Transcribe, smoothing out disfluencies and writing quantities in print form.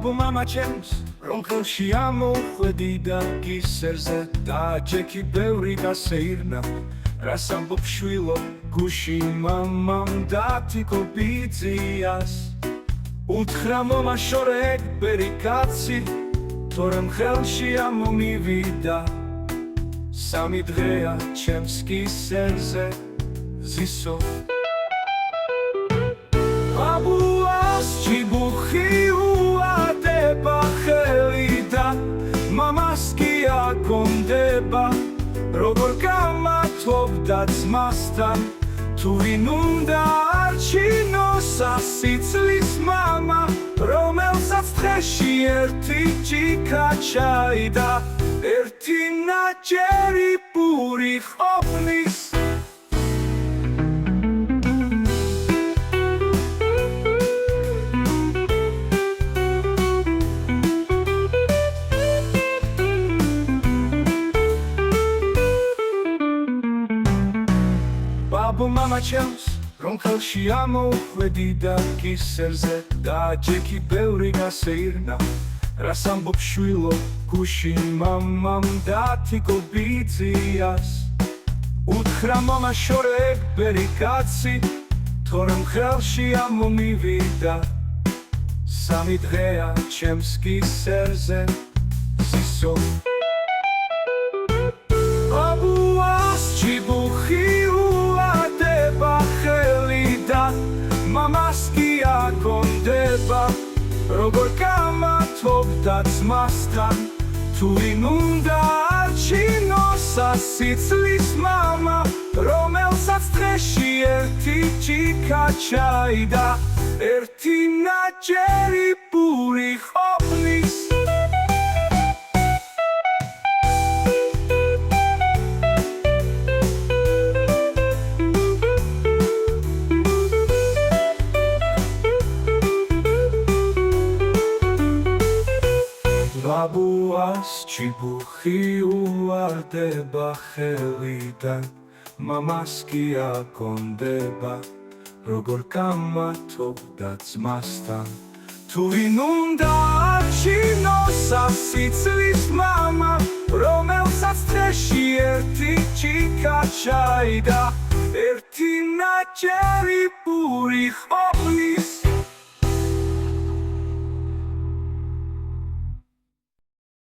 Babu mama ჩემს რომ ხელში ამოვხვედი და გისერზე დააჯექი ბევრი გასეირნა რას ამბობ შვილო გუში მამამ დათიკო ბიძიას უთხრა მომაშორე ეგბერი კაცი თორემ ხელში ამომივიდა სამი დღეა ჩემს გისერზე ზისო ბაბუას ჭიბუხი უადება ხელი და მამას კი აკონდება როგორ გამართლობდა ძმასთან თუ ვინ უნდა არჩინოსა სიცლის მამა რომელსაც დღეში ერთი ჭიქა ჩაიდა ერთი ნაჯერი პური ყოფნის Babu mama ჩემს რომ ხელში ამოვხვედი და გისერზე დააჯექი ბევრი გასეირნა რას ამბობ შვილო გუში მამამ დათიკო ბიძიას უთხრა მომაშორე ეგბერი კაცი თორემ ხელში ამომივიდა სამი დღეა ჩემს გისერზე ზისო ბაბუას ჭიბუხი მამას კი აკონდება როგორ გამართლობდა ძმასთან თუ ვინ უნდა არჩინოსა სიცლის მამა რომელსაც დღეში ერთი ჭიქა ჩაიდა ერთი ნაჯერი პური ყოფნის ბაბუას ჭიბუხი უარდება ხელიდან მამას კი აკონდება როგორ გამართლობდა ძმასთან თუ ვინ უნდა არჩინოსა სიცლის მამა რომელსაც დღეში ერთი ჭიქა ჩაიდა ერთი ნაჯერი პური ყოფნის